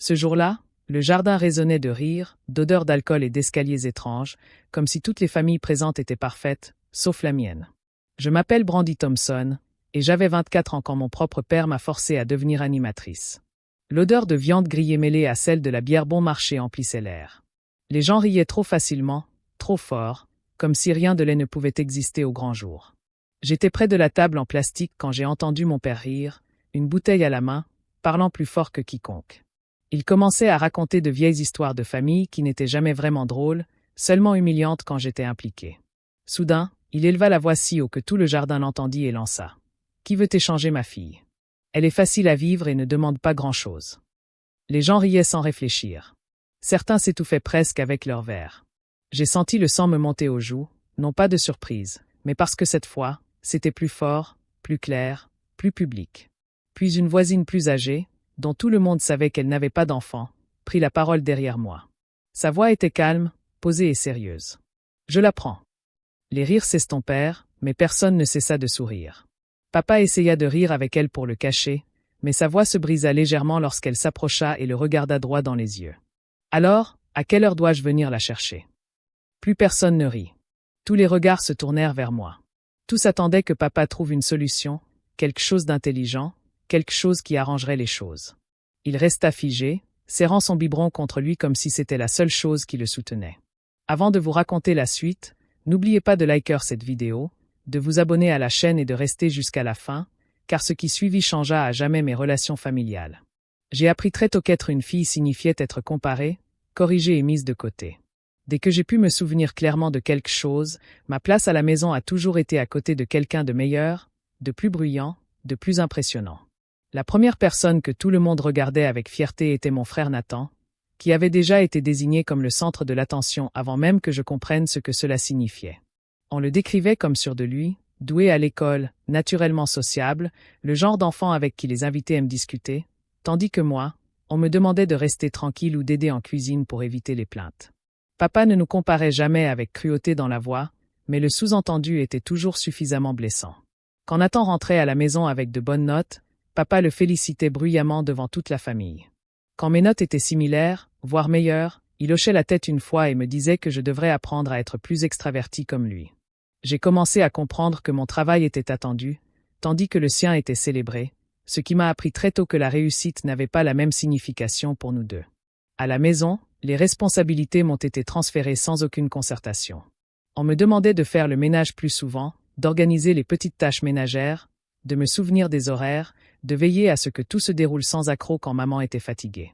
Ce jour-là, le jardin résonnait de rires, d'odeurs d'alcool et d'escaliers étranges, comme si toutes les familles présentes étaient parfaites, sauf la mienne. Je m'appelle Brandy Thompson, et j'avais 24 ans quand mon propre père m'a forcée à devenir animatrice. L'odeur de viande grillée mêlée à celle de la bière bon marché emplissait l'air. Les gens riaient trop facilement, trop fort, comme si rien de laid ne pouvait exister au grand jour. J'étais près de la table en plastique quand j'ai entendu mon père rire, une bouteille à la main, parlant plus fort que quiconque. Il commençait à raconter de vieilles histoires de famille qui n'étaient jamais vraiment drôles, seulement humiliantes quand j'étais impliqué. Soudain, il éleva la voix si haut que tout le jardin l'entendit et lança. « Qui veut échanger ma fille? Elle est facile à vivre et ne demande pas grand-chose. » Les gens riaient sans réfléchir. Certains s'étouffaient presque avec leur verre. J'ai senti le sang me monter aux joues, non pas de surprise, mais parce que cette fois, c'était plus fort, plus clair, plus public. Puis une voisine plus âgée, dont tout le monde savait qu'elle n'avait pas d'enfant, prit la parole derrière moi. Sa voix était calme, posée et sérieuse. « Je la prends. » Les rires s'estompèrent, mais personne ne cessa de sourire. Papa essaya de rire avec elle pour le cacher, mais sa voix se brisa légèrement lorsqu'elle s'approcha et le regarda droit dans les yeux. « Alors, à quelle heure dois-je venir la chercher ?» Plus personne ne rit. Tous les regards se tournèrent vers moi. Tous attendaient que papa trouve une solution, quelque chose d'intelligent, quelque chose qui arrangerait les choses. Il resta figé, serrant son biberon contre lui comme si c'était la seule chose qui le soutenait. Avant de vous raconter la suite, n'oubliez pas de liker cette vidéo, de vous abonner à la chaîne et de rester jusqu'à la fin, car ce qui suivit changea à jamais mes relations familiales. J'ai appris très tôt qu'être une fille signifiait être comparée, corrigée et mise de côté. Dès que j'ai pu me souvenir clairement de quelque chose, ma place à la maison a toujours été à côté de quelqu'un de meilleur, de plus bruyant, de plus impressionnant. La première personne que tout le monde regardait avec fierté était mon frère Nathan, qui avait déjà été désigné comme le centre de l'attention avant même que je comprenne ce que cela signifiait. On le décrivait comme sûr de lui, doué à l'école, naturellement sociable, le genre d'enfant avec qui les invités aiment discuter, tandis que moi, on me demandait de rester tranquille ou d'aider en cuisine pour éviter les plaintes. Papa ne nous comparait jamais avec cruauté dans la voix, mais le sous-entendu était toujours suffisamment blessant. Quand Nathan rentrait à la maison avec de bonnes notes, papa le félicitait bruyamment devant toute la famille. Quand mes notes étaient similaires, voire meilleures, il hochait la tête une fois et me disait que je devrais apprendre à être plus extraverti comme lui. J'ai commencé à comprendre que mon travail était attendu, tandis que le sien était célébré, ce qui m'a appris très tôt que la réussite n'avait pas la même signification pour nous deux. À la maison, les responsabilités m'ont été transférées sans aucune concertation. On me demandait de faire le ménage plus souvent, d'organiser les petites tâches ménagères, de me souvenir des horaires, de veiller à ce que tout se déroule sans accroc quand maman était fatiguée.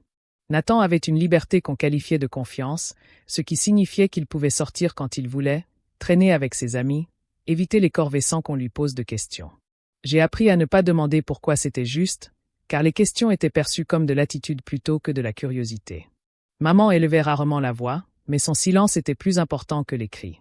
Nathan avait une liberté qu'on qualifiait de confiance, ce qui signifiait qu'il pouvait sortir quand il voulait, traîner avec ses amis, éviter les corvées sans qu'on lui pose de questions. J'ai appris à ne pas demander pourquoi c'était juste, car les questions étaient perçues comme de l'attitude plutôt que de la curiosité. Maman élevait rarement la voix, mais son silence était plus important que les cris.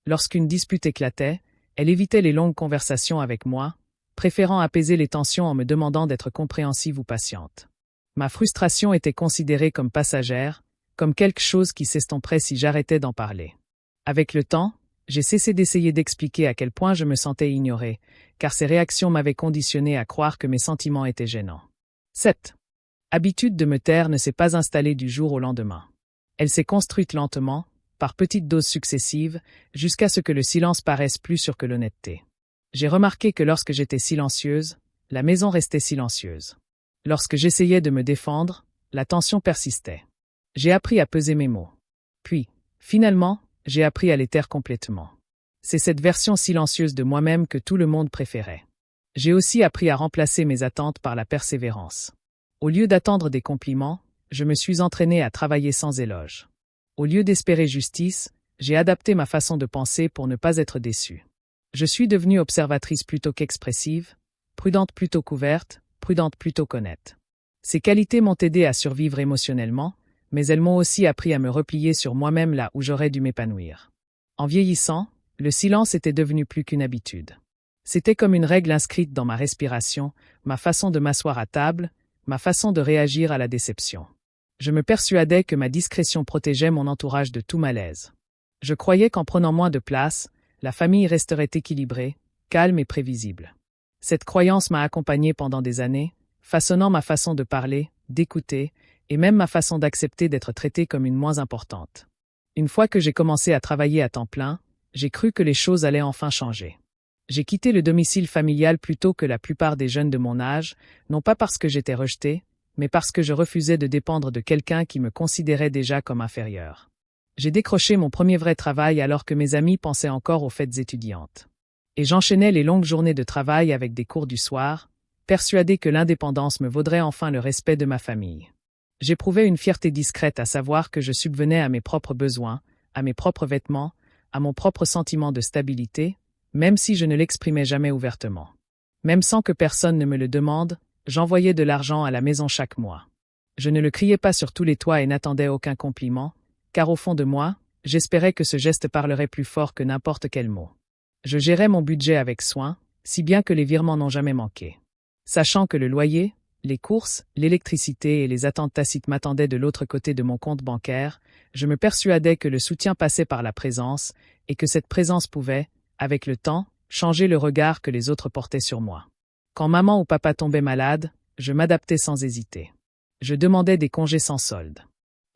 Lorsqu'une dispute éclatait, elle évitait les longues conversations avec moi, préférant apaiser les tensions en me demandant d'être compréhensive ou patiente. Ma frustration était considérée comme passagère, comme quelque chose qui s'estomperait si j'arrêtais d'en parler. Avec le temps, j'ai cessé d'essayer d'expliquer à quel point je me sentais ignorée, car ces réactions m'avaient conditionné à croire que mes sentiments étaient gênants. Cette habitude de me taire ne s'est pas installée du jour au lendemain. Elle s'est construite lentement, par petites doses successives, jusqu'à ce que le silence paraisse plus sûr que l'honnêteté. J'ai remarqué que lorsque j'étais silencieuse, la maison restait silencieuse. Lorsque j'essayais de me défendre, la tension persistait. J'ai appris à peser mes mots. Puis, finalement, j'ai appris à les taire complètement. C'est cette version silencieuse de moi-même que tout le monde préférait. J'ai aussi appris à remplacer mes attentes par la persévérance. Au lieu d'attendre des compliments, je me suis entraînée à travailler sans éloge. Au lieu d'espérer justice, j'ai adapté ma façon de penser pour ne pas être déçue. Je suis devenue observatrice plutôt qu'expressive, prudente plutôt qu'ouverte, prudente plutôt qu'honnête. Ces qualités m'ont aidé à survivre émotionnellement, mais elles m'ont aussi appris à me replier sur moi-même là où j'aurais dû m'épanouir. En vieillissant, le silence était devenu plus qu'une habitude. C'était comme une règle inscrite dans ma respiration, ma façon de m'asseoir à table, ma façon de réagir à la déception. Je me persuadais que ma discrétion protégeait mon entourage de tout malaise. Je croyais qu'en prenant moins de place, la famille resterait équilibrée, calme et prévisible. Cette croyance m'a accompagnée pendant des années, façonnant ma façon de parler, d'écouter et même ma façon d'accepter d'être traitée comme une moins importante. Une fois que j'ai commencé à travailler à temps plein, j'ai cru que les choses allaient enfin changer. J'ai quitté le domicile familial plus tôt que la plupart des jeunes de mon âge, non pas parce que j'étais rejetée, mais parce que je refusais de dépendre de quelqu'un qui me considérait déjà comme inférieur. J'ai décroché mon premier vrai travail alors que mes amis pensaient encore aux fêtes étudiantes. Et j'enchaînais les longues journées de travail avec des cours du soir, persuadé que l'indépendance me vaudrait enfin le respect de ma famille. J'éprouvais une fierté discrète à savoir que je subvenais à mes propres besoins, à mes propres vêtements, à mon propre sentiment de stabilité, même si je ne l'exprimais jamais ouvertement. Même sans que personne ne me le demande, j'envoyais de l'argent à la maison chaque mois. Je ne le criais pas sur tous les toits et n'attendais aucun compliment, car au fond de moi, j'espérais que ce geste parlerait plus fort que n'importe quel mot. Je gérais mon budget avec soin, si bien que les virements n'ont jamais manqué. Sachant que le loyer, les courses, l'électricité et les attentes tacites m'attendaient de l'autre côté de mon compte bancaire, je me persuadais que le soutien passait par la présence, et que cette présence pouvait, avec le temps, changer le regard que les autres portaient sur moi. Quand maman ou papa tombaient malades, je m'adaptais sans hésiter. Je demandais des congés sans solde.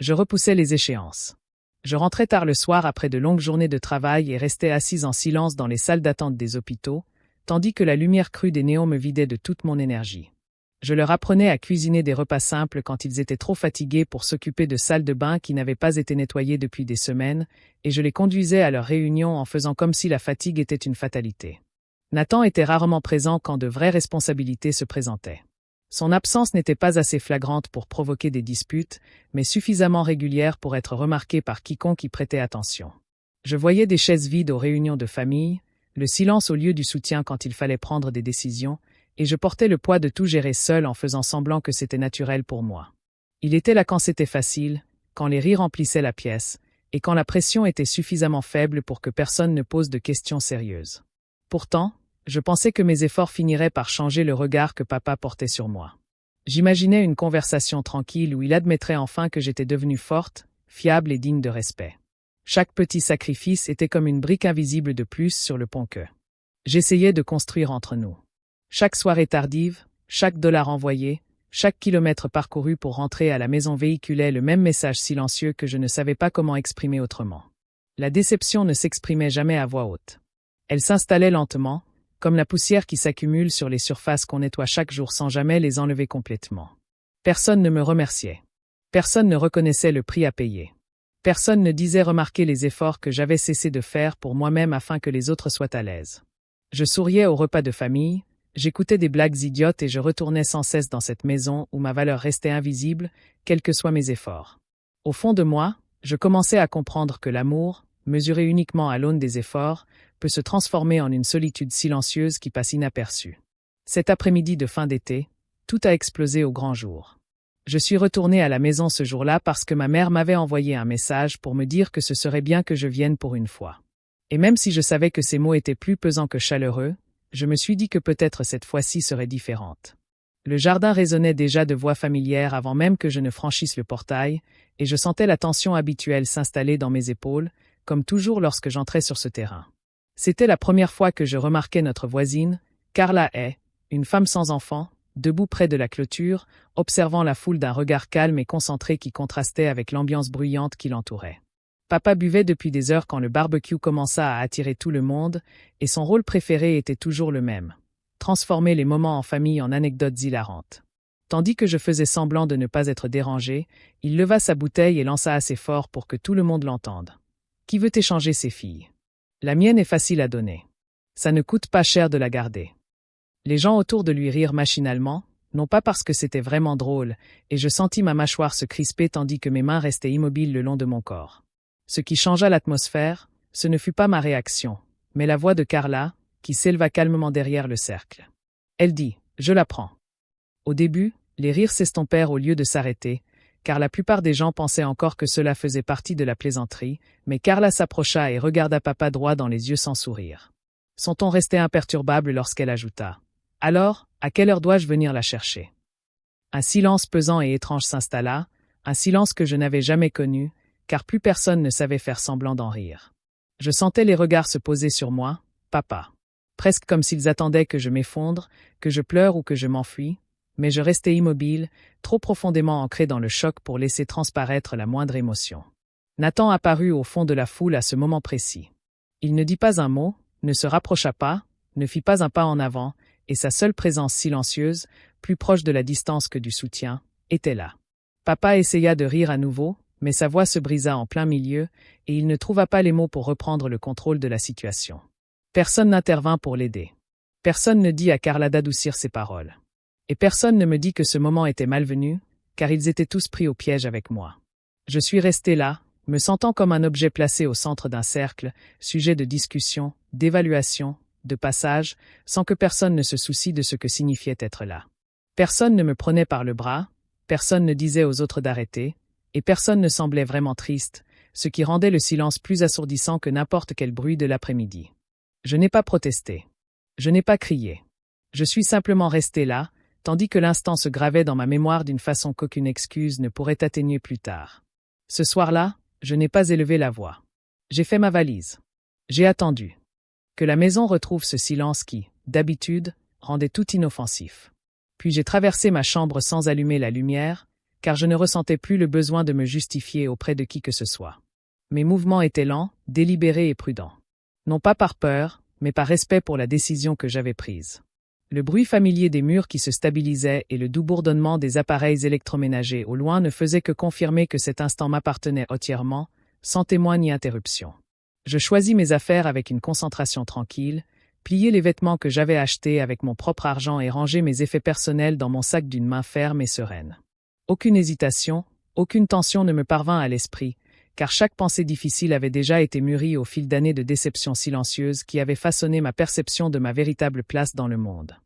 Je repoussais les échéances. Je rentrais tard le soir après de longues journées de travail et restais assise en silence dans les salles d'attente des hôpitaux, tandis que la lumière crue des néons me vidait de toute mon énergie. Je leur apprenais à cuisiner des repas simples quand ils étaient trop fatigués pour s'occuper de salles de bain qui n'avaient pas été nettoyées depuis des semaines, et je les conduisais à leurs réunions en faisant comme si la fatigue était une fatalité. Nathan était rarement présent quand de vraies responsabilités se présentaient. Son absence n'était pas assez flagrante pour provoquer des disputes, mais suffisamment régulière pour être remarquée par quiconque y prêtait attention. Je voyais des chaises vides aux réunions de famille, le silence au lieu du soutien quand il fallait prendre des décisions, et je portais le poids de tout gérer seul en faisant semblant que c'était naturel pour moi. Il était là quand c'était facile, quand les rires remplissaient la pièce, et quand la pression était suffisamment faible pour que personne ne pose de questions sérieuses. Pourtant, je pensais que mes efforts finiraient par changer le regard que papa portait sur moi. J'imaginais une conversation tranquille où il admettrait enfin que j'étais devenue forte, fiable et digne de respect. Chaque petit sacrifice était comme une brique invisible de plus sur le pont que j'essayais de construire entre nous. Chaque soirée tardive, chaque dollar envoyé, chaque kilomètre parcouru pour rentrer à la maison véhiculait le même message silencieux que je ne savais pas comment exprimer autrement. La déception ne s'exprimait jamais à voix haute. Elle s'installait lentement, comme la poussière qui s'accumule sur les surfaces qu'on nettoie chaque jour sans jamais les enlever complètement. Personne ne me remerciait. Personne ne reconnaissait le prix à payer. Personne ne disait remarquer les efforts que j'avais cessé de faire pour moi-même afin que les autres soient à l'aise. Je souriais aux repas de famille, j'écoutais des blagues idiotes et je retournais sans cesse dans cette maison où ma valeur restait invisible, quels que soient mes efforts. Au fond de moi, je commençais à comprendre que l'amour, mesuré uniquement à l'aune des efforts, peut se transformer en une solitude silencieuse qui passe inaperçue. Cet après-midi de fin d'été, tout a explosé au grand jour. Je suis retournée à la maison ce jour-là parce que ma mère m'avait envoyé un message pour me dire que ce serait bien que je vienne pour une fois. Et même si je savais que ces mots étaient plus pesants que chaleureux, je me suis dit que peut-être cette fois-ci serait différente. Le jardin résonnait déjà de voix familières avant même que je ne franchisse le portail, et je sentais la tension habituelle s'installer dans mes épaules, comme toujours lorsque j'entrais sur ce terrain. C'était la première fois que je remarquais notre voisine, Carla Hay, une femme sans enfant, debout près de la clôture, observant la foule d'un regard calme et concentré qui contrastait avec l'ambiance bruyante qui l'entourait. Papa buvait depuis des heures quand le barbecue commença à attirer tout le monde, et son rôle préféré était toujours le même: transformer les moments en famille en anecdotes hilarantes. Tandis que je faisais semblant de ne pas être dérangé, il leva sa bouteille et lança assez fort pour que tout le monde l'entende. « Qui veut échanger ses filles ? La mienne est facile à donner. Ça ne coûte pas cher de la garder. » Les gens autour de lui rirent machinalement, non pas parce que c'était vraiment drôle, et je sentis ma mâchoire se crisper tandis que mes mains restaient immobiles le long de mon corps. Ce qui changea l'atmosphère, ce ne fut pas ma réaction, mais la voix de Carla, qui s'éleva calmement derrière le cercle. Elle dit « Je la prends ». Au début, les rires s'estompèrent au lieu de s'arrêter, car la plupart des gens pensaient encore que cela faisait partie de la plaisanterie, mais Carla s'approcha et regarda papa droit dans les yeux sans sourire. Son ton restait imperturbable lorsqu'elle ajouta « Alors, à quelle heure dois-je venir la chercher ?» Un silence pesant et étrange s'installa, un silence que je n'avais jamais connu, car plus personne ne savait faire semblant d'en rire. Je sentais les regards se poser sur moi, papa. Presque comme s'ils attendaient que je m'effondre, que je pleure ou que je m'enfuis, Mais je restais immobile, trop profondément ancré dans le choc pour laisser transparaître la moindre émotion. Nathan apparut au fond de la foule à ce moment précis. Il ne dit pas un mot, ne se rapprocha pas, ne fit pas un pas en avant, et sa seule présence silencieuse, plus proche de la distance que du soutien, était là. Papa essaya de rire à nouveau, mais sa voix se brisa en plein milieu, et il ne trouva pas les mots pour reprendre le contrôle de la situation. Personne n'intervint pour l'aider. Personne ne dit à Carla d'adoucir ses paroles. Et personne ne me dit que ce moment était malvenu, car ils étaient tous pris au piège avec moi. Je suis resté là, me sentant comme un objet placé au centre d'un cercle, sujet de discussion, d'évaluation, de passage, sans que personne ne se soucie de ce que signifiait être là. Personne ne me prenait par le bras, personne ne disait aux autres d'arrêter, et personne ne semblait vraiment triste, ce qui rendait le silence plus assourdissant que n'importe quel bruit de l'après-midi. Je n'ai pas protesté. Je n'ai pas crié. Je suis simplement resté là, tandis que l'instant se gravait dans ma mémoire d'une façon qu'aucune excuse ne pourrait atténuer plus tard. Ce soir-là, je n'ai pas élevé la voix. J'ai fait ma valise. J'ai attendu. Que la maison retrouve ce silence qui, d'habitude, rendait tout inoffensif. Puis j'ai traversé ma chambre sans allumer la lumière, car je ne ressentais plus le besoin de me justifier auprès de qui que ce soit. Mes mouvements étaient lents, délibérés et prudents. Non pas par peur, mais par respect pour la décision que j'avais prise. Le bruit familier des murs qui se stabilisaient et le doux bourdonnement des appareils électroménagers au loin ne faisaient que confirmer que cet instant m'appartenait entièrement, sans témoin ni interruption. Je choisis mes affaires avec une concentration tranquille, pliai les vêtements que j'avais achetés avec mon propre argent et rangeai mes effets personnels dans mon sac d'une main ferme et sereine. Aucune hésitation, aucune tension ne me parvint à l'esprit, car chaque pensée difficile avait déjà été mûrie au fil d'années de déceptions silencieuses qui avaient façonné ma perception de ma véritable place dans le monde.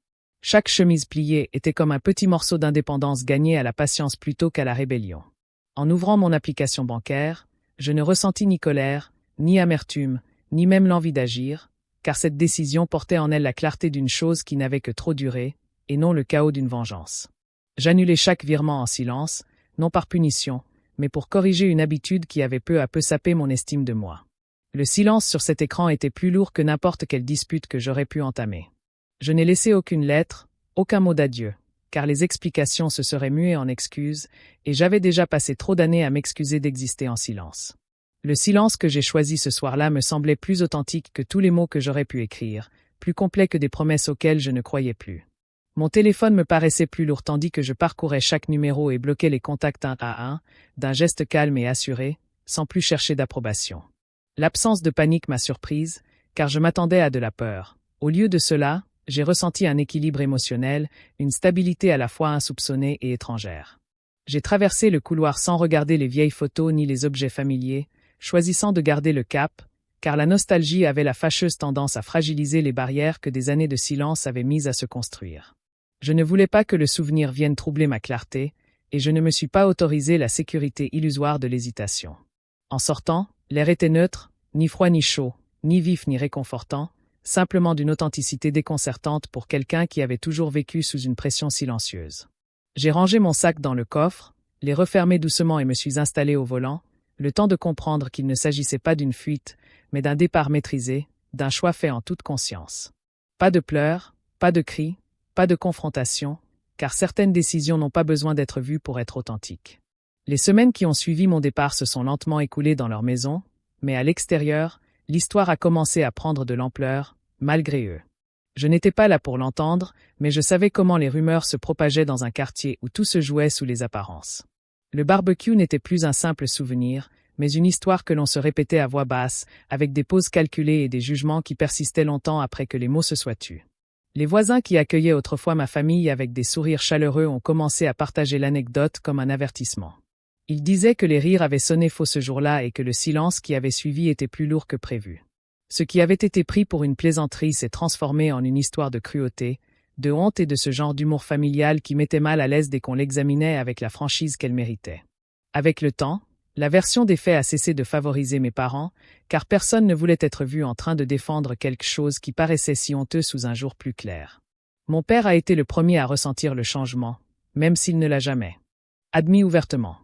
Chaque chemise pliée était comme un petit morceau d'indépendance gagné à la patience plutôt qu'à la rébellion. En ouvrant mon application bancaire, je ne ressentis ni colère, ni amertume, ni même l'envie d'agir, car cette décision portait en elle la clarté d'une chose qui n'avait que trop duré, et non le chaos d'une vengeance. J'annulai chaque virement en silence, non par punition, mais pour corriger une habitude qui avait peu à peu sapé mon estime de moi. Le silence sur cet écran était plus lourd que n'importe quelle dispute que j'aurais pu entamer. Je n'ai laissé aucune lettre, aucun mot d'adieu, car les explications se seraient muées en excuses, et j'avais déjà passé trop d'années à m'excuser d'exister en silence. Le silence que j'ai choisi ce soir-là me semblait plus authentique que tous les mots que j'aurais pu écrire, plus complet que des promesses auxquelles je ne croyais plus. Mon téléphone me paraissait plus lourd tandis que je parcourais chaque numéro et bloquais les contacts un à un, d'un geste calme et assuré, sans plus chercher d'approbation. L'absence de panique m'a surprise, car je m'attendais à de la peur. Au lieu de cela, j'ai ressenti un équilibre émotionnel, une stabilité à la fois insoupçonnée et étrangère. J'ai traversé le couloir sans regarder les vieilles photos ni les objets familiers, choisissant de garder le cap, car la nostalgie avait la fâcheuse tendance à fragiliser les barrières que des années de silence avaient mises à se construire. Je ne voulais pas que le souvenir vienne troubler ma clarté, et je ne me suis pas autorisé la sécurité illusoire de l'hésitation. En sortant, l'air était neutre, ni froid ni chaud, ni vif ni réconfortant, simplement d'une authenticité déconcertante pour quelqu'un qui avait toujours vécu sous une pression silencieuse. J'ai rangé mon sac dans le coffre, l'ai refermé doucement et me suis installé au volant, le temps de comprendre qu'il ne s'agissait pas d'une fuite, mais d'un départ maîtrisé, d'un choix fait en toute conscience. Pas de pleurs, pas de cris, pas de confrontation, car certaines décisions n'ont pas besoin d'être vues pour être authentiques. Les semaines qui ont suivi mon départ se sont lentement écoulées dans leur maison, mais à l'extérieur, l'histoire a commencé à prendre de l'ampleur, malgré eux. Je n'étais pas là pour l'entendre, mais je savais comment les rumeurs se propageaient dans un quartier où tout se jouait sous les apparences. Le barbecue n'était plus un simple souvenir, mais une histoire que l'on se répétait à voix basse, avec des pauses calculées et des jugements qui persistaient longtemps après que les mots se soient tus. Les voisins qui accueillaient autrefois ma famille avec des sourires chaleureux ont commencé à partager l'anecdote comme un avertissement. Ils disaient que les rires avaient sonné faux ce jour-là et que le silence qui avait suivi était plus lourd que prévu. Ce qui avait été pris pour une plaisanterie s'est transformé en une histoire de cruauté, de honte et de ce genre d'humour familial qui mettait mal à l'aise dès qu'on l'examinait avec la franchise qu'elle méritait. Avec le temps, la version des faits a cessé de favoriser mes parents, car personne ne voulait être vu en train de défendre quelque chose qui paraissait si honteux sous un jour plus clair. Mon père a été le premier à ressentir le changement, même s'il ne l'a jamais admis ouvertement.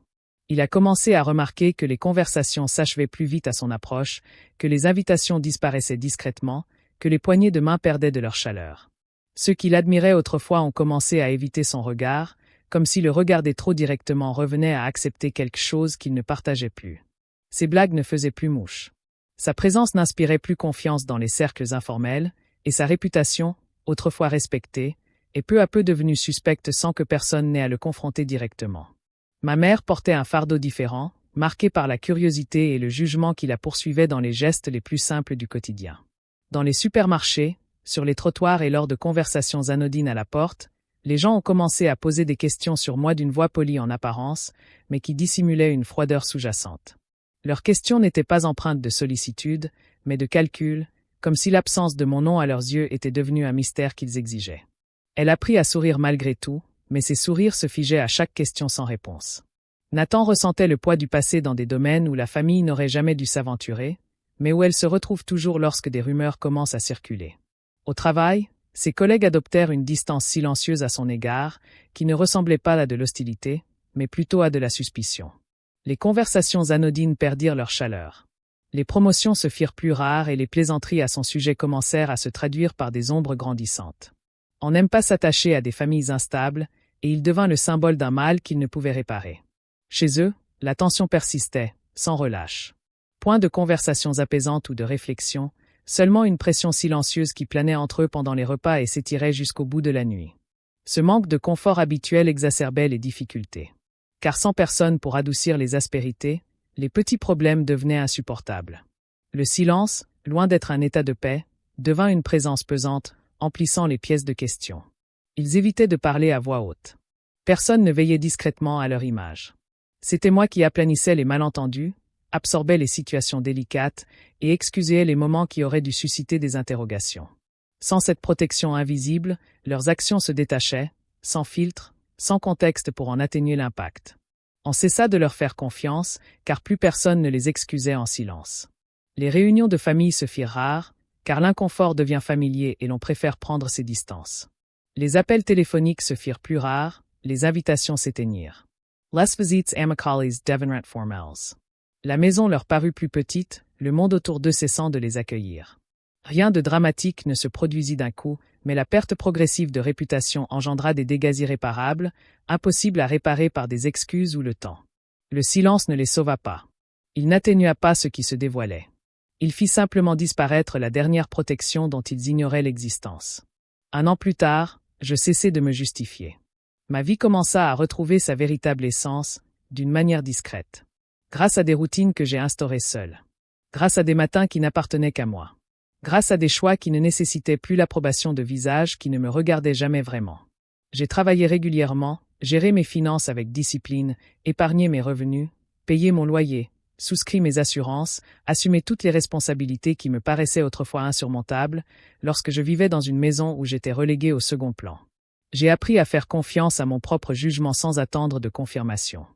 Il a commencé à remarquer que les conversations s'achevaient plus vite à son approche, que les invitations disparaissaient discrètement, que les poignées de main perdaient de leur chaleur. Ceux qui l'admiraient autrefois ont commencé à éviter son regard, comme si le regarder trop directement revenait à accepter quelque chose qu'ils ne partageaient plus. Ses blagues ne faisaient plus mouche. Sa présence n'inspirait plus confiance dans les cercles informels, et sa réputation, autrefois respectée, est peu à peu devenue suspecte sans que personne n'ait à le confronter directement. Ma mère portait un fardeau différent, marqué par la curiosité et le jugement qui la poursuivaient dans les gestes les plus simples du quotidien. Dans les supermarchés, sur les trottoirs et lors de conversations anodines à la porte, les gens ont commencé à poser des questions sur moi d'une voix polie en apparence, mais qui dissimulait une froideur sous-jacente. Leurs questions n'étaient pas empreintes de sollicitude, mais de calcul, comme si l'absence de mon nom à leurs yeux était devenue un mystère qu'ils exigeaient. Elle apprit à sourire malgré tout, mais ses sourires se figeaient à chaque question sans réponse. Nathan ressentait le poids du passé dans des domaines où la famille n'aurait jamais dû s'aventurer, mais où elle se retrouve toujours lorsque des rumeurs commencent à circuler. Au travail, ses collègues adoptèrent une distance silencieuse à son égard, qui ne ressemblait pas à de l'hostilité, mais plutôt à de la suspicion. Les conversations anodines perdirent leur chaleur. Les promotions se firent plus rares et les plaisanteries à son sujet commencèrent à se traduire par des ombres grandissantes. On n'aime pas s'attacher à des familles instables, et il devint le symbole d'un mal qu'il ne pouvait réparer. Chez eux, la tension persistait, sans relâche. Point de conversations apaisantes ou de réflexions, seulement une pression silencieuse qui planait entre eux pendant les repas et s'étirait jusqu'au bout de la nuit. Ce manque de confort habituel exacerbait les difficultés. Car sans personne pour adoucir les aspérités, les petits problèmes devenaient insupportables. Le silence, loin d'être un état de paix, devint une présence pesante, emplissant les pièces de questions. Ils évitaient de parler à voix haute. Personne ne veillait discrètement à leur image. C'était moi qui aplanissais les malentendus, absorbais les situations délicates et excusais les moments qui auraient dû susciter des interrogations. Sans cette protection invisible, leurs actions se détachaient, sans filtre, sans contexte pour en atténuer l'impact. On cessa de leur faire confiance, car plus personne ne les excusait en silence. Les réunions de famille se firent rares, car l'inconfort devient familier et l'on préfère prendre ses distances. Les appels téléphoniques se firent plus rares, les invitations s'éteignirent. Les visites amicales devinrent formelles. La maison leur parut plus petite, le monde autour d'eux cessant de les accueillir. Rien de dramatique ne se produisit d'un coup, mais la perte progressive de réputation engendra des dégâts irréparables, impossibles à réparer par des excuses ou le temps. Le silence ne les sauva pas. Il n'atténua pas ce qui se dévoilait. Il fit simplement disparaître la dernière protection dont ils ignoraient l'existence. 1 an plus tard, je cessai de me justifier. Ma vie commença à retrouver sa véritable essence, d'une manière discrète. Grâce à des routines que j'ai instaurées seule. Grâce à des matins qui n'appartenaient qu'à moi. Grâce à des choix qui ne nécessitaient plus l'approbation de visages qui ne me regardaient jamais vraiment. J'ai travaillé régulièrement, géré mes finances avec discipline, épargné mes revenus, payé mon loyer, souscrit mes assurances, assumé toutes les responsabilités qui me paraissaient autrefois insurmontables, lorsque je vivais dans une maison où j'étais relégué au second plan. J'ai appris à faire confiance à mon propre jugement sans attendre de confirmation.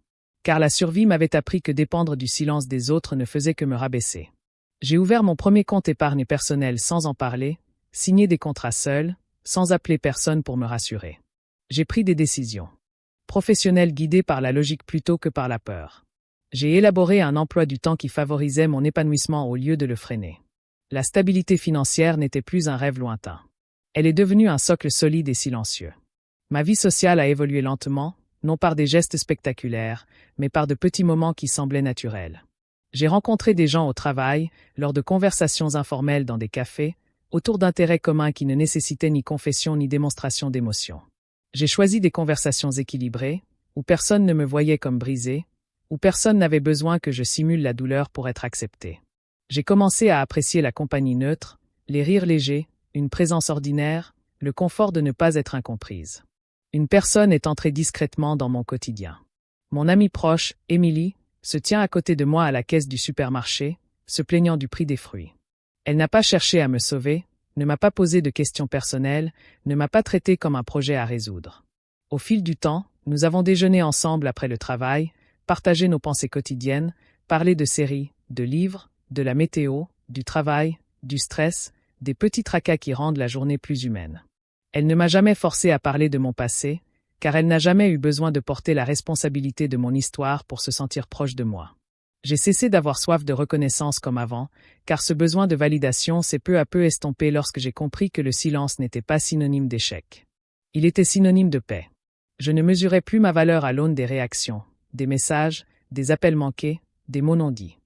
Car la survie m'avait appris que dépendre du silence des autres ne faisait que me rabaisser. J'ai ouvert mon premier compte épargne personnelle sans en parler, signé des contrats seul, sans appeler personne pour me rassurer. J'ai pris des décisions professionnelles guidées par la logique plutôt que par la peur. J'ai élaboré un emploi du temps qui favorisait mon épanouissement au lieu de le freiner. La stabilité financière n'était plus un rêve lointain. Elle est devenue un socle solide et silencieux. Ma vie sociale a évolué lentement, non par des gestes spectaculaires, mais par de petits moments qui semblaient naturels. J'ai rencontré des gens au travail, lors de conversations informelles dans des cafés, autour d'intérêts communs qui ne nécessitaient ni confession ni démonstration d'émotion. J'ai choisi des conversations équilibrées, où personne ne me voyait comme brisé, où personne n'avait besoin que je simule la douleur pour être accepté. J'ai commencé à apprécier la compagnie neutre, les rires légers, une présence ordinaire, le confort de ne pas être incomprise. Une personne est entrée discrètement dans mon quotidien. Mon amie proche, Émilie, se tient à côté de moi à la caisse du supermarché, se plaignant du prix des fruits. Elle n'a pas cherché à me sauver, ne m'a pas posé de questions personnelles, ne m'a pas traité comme un projet à résoudre. Au fil du temps, nous avons déjeuné ensemble après le travail, partagé nos pensées quotidiennes, parlé de séries, de livres, de la météo, du travail, du stress, des petits tracas qui rendent la journée plus humaine. Elle ne m'a jamais forcé à parler de mon passé, car elle n'a jamais eu besoin de porter la responsabilité de mon histoire pour se sentir proche de moi. J'ai cessé d'avoir soif de reconnaissance comme avant, car ce besoin de validation s'est peu à peu estompé lorsque j'ai compris que le silence n'était pas synonyme d'échec. Il était synonyme de paix. Je ne mesurais plus ma valeur à l'aune des réactions, des messages, des appels manqués, des mots non dits.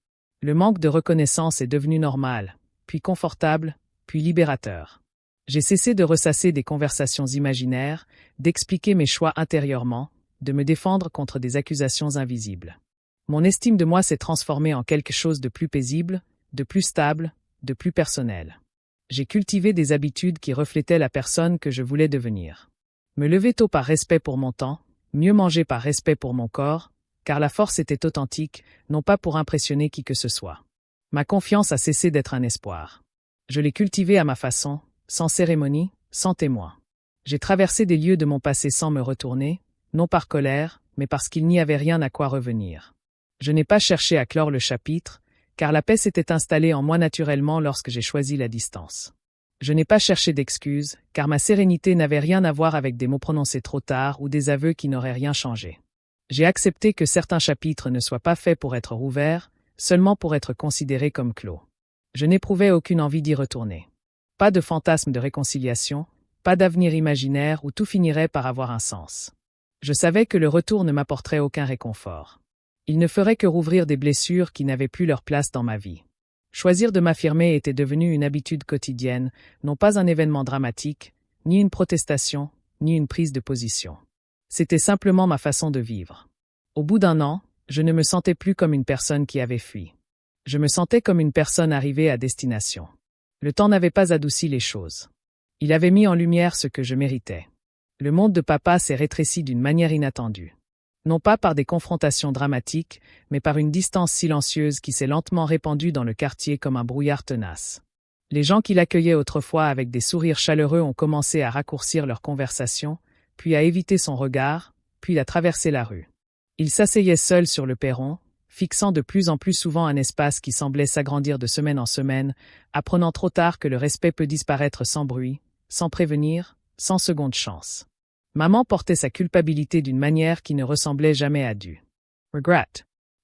Le manque de reconnaissance est devenu normal, puis confortable, puis libérateur. J'ai cessé de ressasser des conversations imaginaires, d'expliquer mes choix intérieurement, de me défendre contre des accusations invisibles. Mon estime de moi s'est transformée en quelque chose de plus paisible, de plus stable, de plus personnel. J'ai cultivé des habitudes qui reflétaient la personne que je voulais devenir. Me lever tôt par respect pour mon temps, mieux manger par respect pour mon corps, car la force était authentique, non pas pour impressionner qui que ce soit. Ma confiance a cessé d'être un espoir. Je l'ai cultivée à ma façon, sans cérémonie, sans témoin. J'ai traversé des lieux de mon passé sans me retourner, non par colère, mais parce qu'il n'y avait rien à quoi revenir. Je n'ai pas cherché à clore le chapitre, car la paix s'était installée en moi naturellement lorsque j'ai choisi la distance. Je n'ai pas cherché d'excuses, car ma sérénité n'avait rien à voir avec des mots prononcés trop tard ou des aveux qui n'auraient rien changé. J'ai accepté que certains chapitres ne soient pas faits pour être rouverts, seulement pour être considérés comme clos. Je n'éprouvais aucune envie d'y retourner. Pas de fantasme de réconciliation, pas d'avenir imaginaire où tout finirait par avoir un sens. Je savais que le retour ne m'apporterait aucun réconfort. Il ne ferait que rouvrir des blessures qui n'avaient plus leur place dans ma vie. Choisir de m'affirmer était devenu une habitude quotidienne, non pas un événement dramatique, ni une protestation, ni une prise de position. C'était simplement ma façon de vivre. Au bout d'un an, je ne me sentais plus comme une personne qui avait fui. Je me sentais comme une personne arrivée à destination. Le temps n'avait pas adouci les choses. Il avait mis en lumière ce que je méritais. Le monde de papa s'est rétréci d'une manière inattendue. Non pas par des confrontations dramatiques, mais par une distance silencieuse qui s'est lentement répandue dans le quartier comme un brouillard tenace. Les gens qui l'accueillaient autrefois avec des sourires chaleureux ont commencé à raccourcir leur conversation, puis à éviter son regard, puis à traverser la rue. Ils s'asseyaient seuls sur le perron, fixant de plus en plus souvent un espace qui semblait s'agrandir de semaine en semaine, apprenant trop tard que le respect peut disparaître sans bruit, sans prévenir, sans seconde chance. Maman portait sa culpabilité d'une manière qui ne ressemblait jamais à du regret.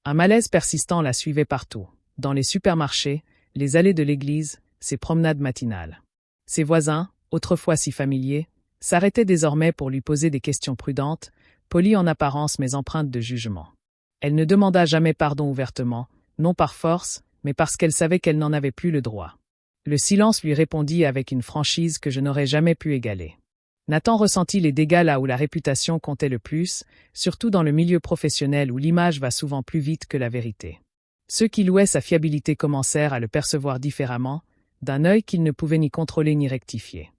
Un malaise persistant la suivait partout, dans les supermarchés, les allées de l'église, ses promenades matinales. Ses voisins, autrefois si familiers, s'arrêtaient désormais pour lui poser des questions prudentes, polies en apparence mais empreintes de jugement. Elle ne demanda jamais pardon ouvertement, non par force, mais parce qu'elle savait qu'elle n'en avait plus le droit. Le silence lui répondit avec une franchise que je n'aurais jamais pu égaler. Nathan ressentit les dégâts là où la réputation comptait le plus, surtout dans le milieu professionnel où l'image va souvent plus vite que la vérité. Ceux qui louaient sa fiabilité commencèrent à le percevoir différemment, d'un œil qu'ils ne pouvaient ni contrôler ni rectifier.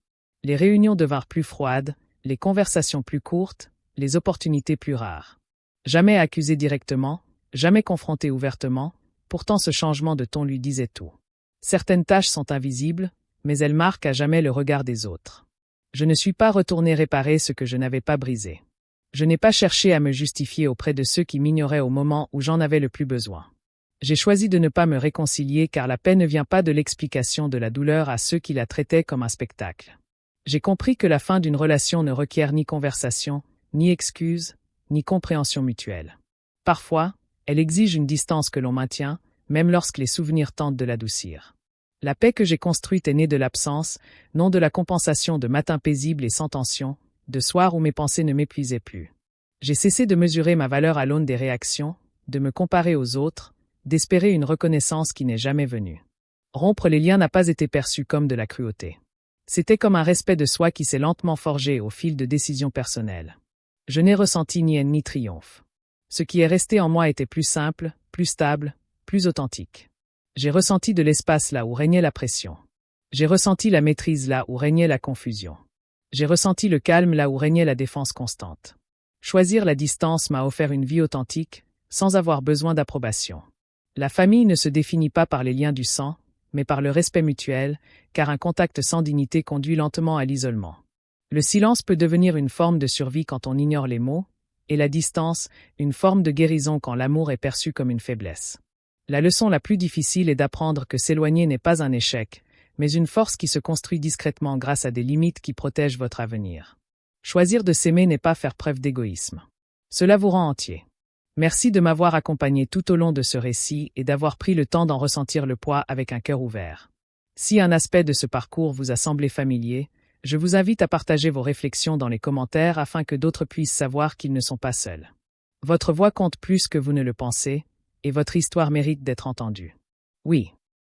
Les réunions devinrent plus froides, les conversations plus courtes, les opportunités plus rares. Jamais accusé directement, jamais confronté ouvertement, pourtant ce changement de ton lui disait tout. Certaines tâches sont invisibles, mais elles marquent à jamais le regard des autres. Je ne suis pas retourné réparer ce que je n'avais pas brisé. Je n'ai pas cherché à me justifier auprès de ceux qui m'ignoraient au moment où j'en avais le plus besoin. J'ai choisi de ne pas me réconcilier car la paix ne vient pas de l'explication de la douleur à ceux qui la traitaient comme un spectacle. J'ai compris que la fin d'une relation ne requiert ni conversation, ni excuse, ni compréhension mutuelle. Parfois, elle exige une distance que l'on maintient, même lorsque les souvenirs tentent de l'adoucir. La paix que j'ai construite est née de l'absence, non de la compensation de matins paisibles et sans tension, de soirs où mes pensées ne m'épuisaient plus. J'ai cessé de mesurer ma valeur à l'aune des réactions, de me comparer aux autres, d'espérer une reconnaissance qui n'est jamais venue. Rompre les liens n'a pas été perçu comme de la cruauté. C'était comme un respect de soi qui s'est lentement forgé au fil de décisions personnelles. Je n'ai ressenti ni haine ni triomphe. Ce qui est resté en moi était plus simple, plus stable, plus authentique. J'ai ressenti de l'espace là où régnait la pression. J'ai ressenti la maîtrise là où régnait la confusion. J'ai ressenti le calme là où régnait la défense constante. Choisir la distance m'a offert une vie authentique, sans avoir besoin d'approbation. La famille ne se définit pas par les liens du sang, mais par le respect mutuel, car un contact sans dignité conduit lentement à l'isolement. Le silence peut devenir une forme de survie quand on ignore les mots, et la distance, une forme de guérison quand l'amour est perçu comme une faiblesse. La leçon la plus difficile est d'apprendre que s'éloigner n'est pas un échec, mais une force qui se construit discrètement grâce à des limites qui protègent votre avenir. Choisir de s'aimer n'est pas faire preuve d'égoïsme. Cela vous rend entier. Merci de m'avoir accompagné tout au long de ce récit et d'avoir pris le temps d'en ressentir le poids avec un cœur ouvert. Si un aspect de ce parcours vous a semblé familier, je vous invite à partager vos réflexions dans les commentaires afin que d'autres puissent savoir qu'ils ne sont pas seuls. Votre voix compte plus que vous ne le pensez, et votre histoire mérite d'être entendue. Oui.